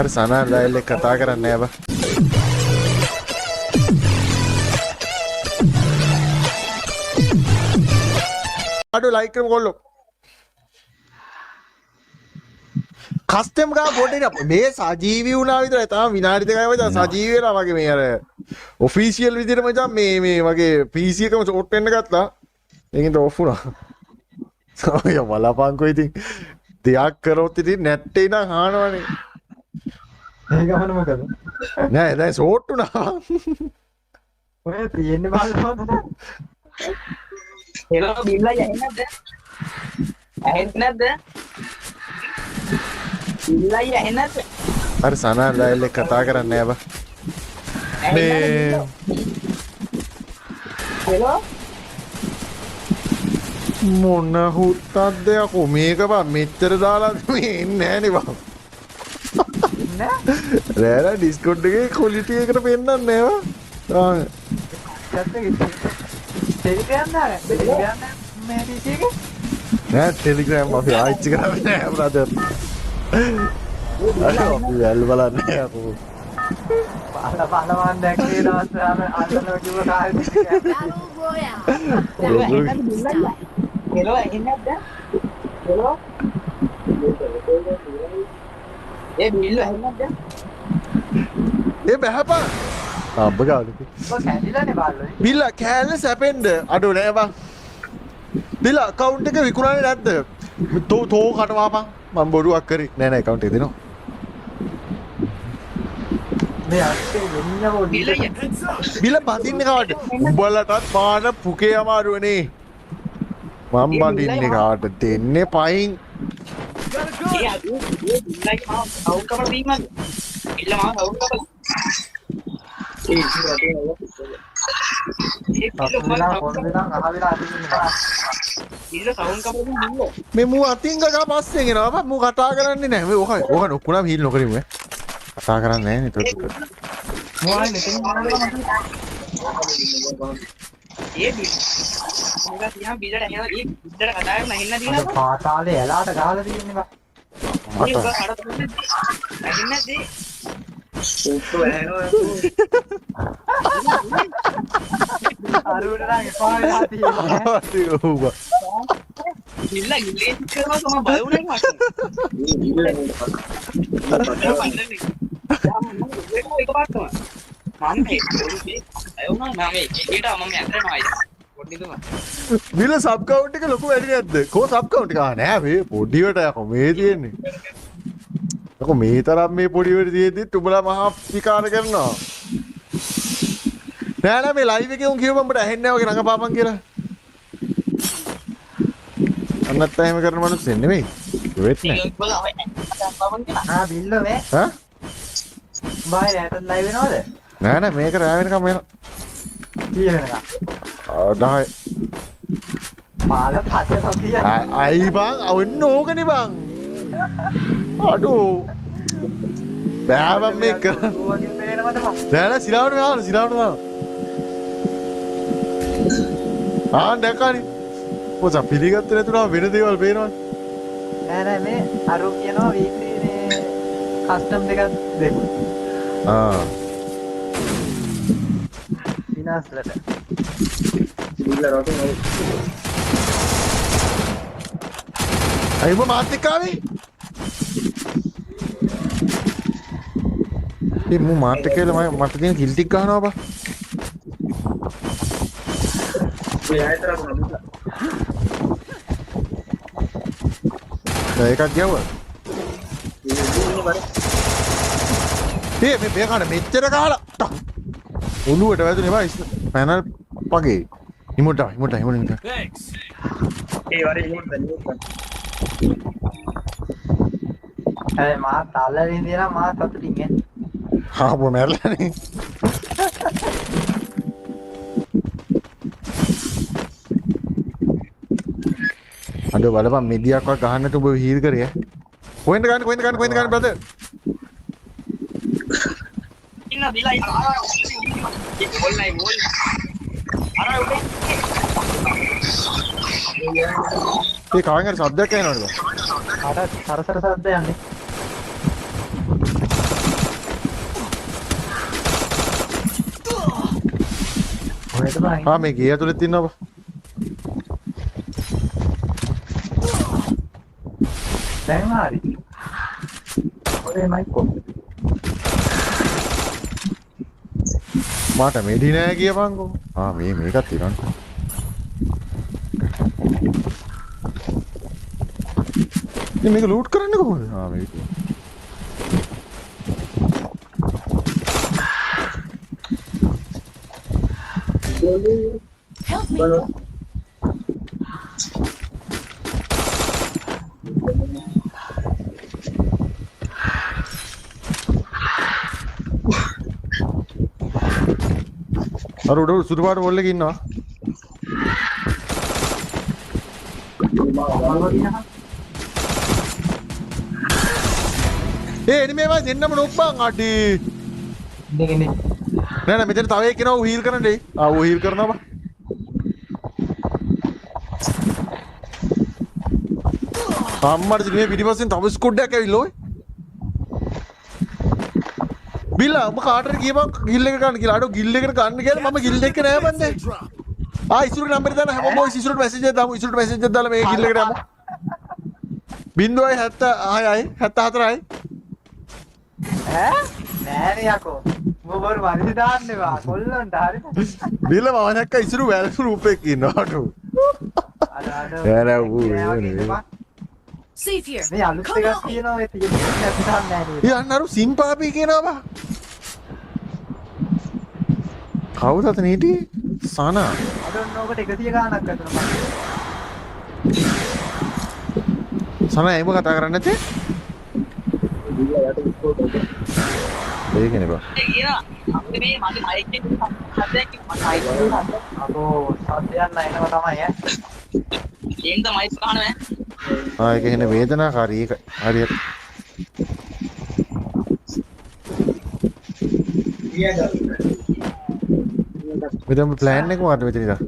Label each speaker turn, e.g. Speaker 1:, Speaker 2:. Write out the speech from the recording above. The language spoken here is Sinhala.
Speaker 1: අර සනා ඩයල් එක කතා කරන්නේ නැහැ බා. අඩු ලයික් කරමු කොල්ලෝ. කස්ටම් ගා පොඩේ මේ සජීවී වුණා විතරයි තාම විනාඩි දෙකයි මචං සජීවී වෙලා වගේ මේ අර ඔෆිෂියල් විදිහට මචං මේ වගේ PC එකම ෂෝට් වෙන්න ගත්තා. ඒකින්ද ඔෆ් වුණා. ඔය බලපංකෝ ඉතින් දෙයක් කරොත් ඉතින් නැට්ටේ නම් හානවනේ.
Speaker 2: ඒ ගමන මොකද?
Speaker 1: නෑ දැන් ෂෝට් වුණා.
Speaker 2: ඔය තියෙන්නේ බලන්න.
Speaker 3: හෙලෝ බිල්ලා යන්නේ නැද්ද? ඇහෙන්නේ නැද්ද? බිල්ලා යන්නේ නැද්ද?
Speaker 1: අර සනා ඩයල් එක කතා කරන්නේ නැහැ බා. මේ
Speaker 3: හෙලෝ
Speaker 1: මොන හුත්තක්ද යකෝ මේක බා මෙච්චර දාලා මේ එන්නේ නැහනේ බා. රෑලා ඩිස්කෝඩ් එකේ ක්වොලිටි එකට පෙන්නන්නේ නැහැ බා.
Speaker 2: ටෙලිග්‍රෑම් මේ PC එකේ
Speaker 1: නෑ ටෙලිග්‍රෑම් අපි ආයිච්චි කරන්නේ නැහැ බ්‍රදර්. අර අපි වැල් බලන්නේ යකෝ.
Speaker 2: බලවන් දැක්කේ දවස් අන්නෝ කිව්ව කාලේ
Speaker 3: හෙලෝ ඇහෙන්නේ නැද්ද? හෙලෝ ඒ බිල්ලා ඇහෙන්නේ නැද්ද?
Speaker 1: ඒ බහපන්. අබ්බ ගාලු.
Speaker 2: ඔය කැඩිලානේ බාල්ලෝ.
Speaker 1: බිල්ලා කෑල්ල සැපෙන්න අඩු නෑ බං. බිල්ලා account එක විකුණන්නේ නැද්ද? තෝ කටවාපන්. මම බොරුවක් කරේ. නෑ account එක දෙනවා.
Speaker 2: මේ අස්සේ වෙන්නම
Speaker 1: බිල බඳින්නේ කාට? උඹලටත් පාන පුකේ අමාරුවනේ. මම බඳින්නේ කාට? දෙන්නේ පයින්.
Speaker 3: ඒ අදු ඒ බිල්ලා මාව අවුල් කරලා බීමද? බිල්ලා මාව අවුල් කරලා
Speaker 1: මේ මූ අතින් ගා පස්සෙන් එනවා බා මූ කතා කරන්නේ නැහැ මේ ඕක ඔක්කොම හීල් නොකරිමු ඈ කතා කරන්නේ නැහැ නේද
Speaker 2: මොයි මෙතන
Speaker 3: ඒ බිල්ලා තියා බිල්ලට ඇහෙනවා ඒ බිල්ලට කතා කරන්න ඇහෙන්න දිනවා
Speaker 2: පාතාලේ එලාට ගහලා තියෙන්නේ බා
Speaker 3: ඒක හඩ තුනේ ඇහෙන්නේ නැද්ද
Speaker 2: අරුවට නම් එපා වෙලා තියෙනවා.
Speaker 3: බිල්ලා ඉන්නේ කරනවා තමයි බය වුණේ මට.
Speaker 1: බිල සබ් කවුන්ට් එක ලොකු වැඩි නැද්ද? කෝ සබ් කවුන්ට් එක නෑ මේ පොඩිවට යකෝ මේ තියෙන්නේ. යකෝ මේ තරම් මේ පොඩිවට තියෙද්දිත් උඹලා මහා විකාර කරනවා. නෑ නෑ මේ ලයිව් එකේ උන් කියව උඹට ඇහෙන්නේ නැහැ වගේ රඟපාපන් කියලා. අන්නත් එහෙම කරන මිනිස්සු නෙමෙයි. වෙත් නෑ.
Speaker 2: ආ බිල්ලෝ මේ
Speaker 1: හා?
Speaker 2: බායි රැට ලයිව් වෙනවද?
Speaker 1: නෑ නෑ මේක රෑ වෙනකම් එනවා.
Speaker 2: කීය වෙනකම්?
Speaker 1: 10.
Speaker 2: මාළ පස්සේ සතිය.
Speaker 1: අයි බං ඔන්න ඕකනේ බං. අඩෝ. බෑ බං මේක.
Speaker 2: ඕවකින් පේනවද බං?
Speaker 1: නෑ නෑ සිරාවට යනවා සිරාවට යනවා. දැක්කානේ. පොසා පිළිගත්තේ නැතුණා වෙන දේවල් පේනවනේ.
Speaker 2: නෑ නෑ මේ අරු කියනවා වීක්ලි මේ කස්ටම් දෙකක් දෙන්න. විනාශලට.
Speaker 3: බිල්ලා රොටින් ඔය
Speaker 1: අයිම මාත් එක්ක ආවේ. මූ මාත් එක්ක මට තියෙන කිල් ටික ගහනවා බා. එකක් ගැව්වා. මේ කන මෙච්චර ගහලා ඔළුවට වැදුනේ බා පැනල් පගේ. හිමුට.
Speaker 3: ඒ වරේ හිමුට
Speaker 2: ඇයි මා තල්ලරින් දිනා මා සතුටින් ඈ.
Speaker 1: ආපෝ මැරලානේ. අද බලපන් මෙඩියාක්වත් ගහන්න නැතුව ඔබ හීල් කරේ ඈ. කොහෙන්ද ගන්න බ්‍රදර්?
Speaker 3: ඉන්න බිලයි ඒක මොල්ලයි මොල් අර උඩේ
Speaker 1: ඒ කාගෙන් හරි සද්දයක් ඇහෙනවද?
Speaker 2: අර සරසර සද්ද යන්නේ. ඔයද බයි.
Speaker 1: ආ මේ ගේ ඇතුළෙත් ඉන්නවා බා.
Speaker 2: දැන් හරි. ඔය මයිකෝ.
Speaker 1: මට මෙඩි නෑ කියපන්කෝ. ආ මේකත් තියෙනවා. ඉතින් මේක ලූට් කරන්නේ කොහොමද? ආ මේක.
Speaker 4: Help me.
Speaker 1: අර උඩ සුදු පාට බෝල් එකේ ඉන්නවා. එනිමේ වයි දෙන්නම නොක්බන් අඩේ.
Speaker 2: ඉන්නේ
Speaker 1: නෑ මෙතන තව එක්ක කෙනා ඌ හීල් කරන්න දෙයි. ආ ඌ හීල් කරනවා බා. අම්මට මේ පිටිපස්සෙන් තව ස්කුඩ් එකක් ඇවිල්ලා ඔය. බිලා ඔබ කාටද කියපන් ගිල් එක ගන්න කියලා. අඩෝ ගිල් එකට ගන්න කියලා මම ගිල් එක නෑ බන්නේ. ආ ඉසුරුගේ නම්බරේ දාන්න හැමෝම ඔය ඉසුරුට මැසේජ් එකක් දාමු. ඉසුරුට මැසේජ් එකක් දාලා මේ ගිල් එකට යමු. 076යි 74යි
Speaker 2: නෑනේ යකෝ. මොබර වරිදි දාන්නේ වා. කොල්ලන්ට හරි.
Speaker 1: බිල මම දැක්ක ඉසුරු වැල් ගෲප් එකක ඉන්නවා අඩෝ. යාර ඌ
Speaker 4: Safe here.
Speaker 2: මේ අලුත් එකක් තියෙනවා ඒ තියෙන්නේ නැති තාම නෑ නේද?
Speaker 1: යන්න අර සිම්පාපී කියනවා බා. කවුද අතන හිටියේ? සනා.
Speaker 2: අදොන්න ඔකට 100 ගාණක් අතන මම.
Speaker 1: සනා එම කතා කරන්නේ නැත්තේ? ඒකනේ බා.
Speaker 3: ඒ කියනවා අපි මේ මගේ මයික් එකේ හදයක් මම මයික්
Speaker 2: අපෝ සද්දයක් නැිනව තමයි ඈ.
Speaker 3: ඒන්ද මයික් ගන්නෑ
Speaker 1: ආ ඒක එන වේදනාකාරී ඒක හරියට. මෙතන ප්ලෑන් එක මොකක්ද මෙතන ඉඳන්?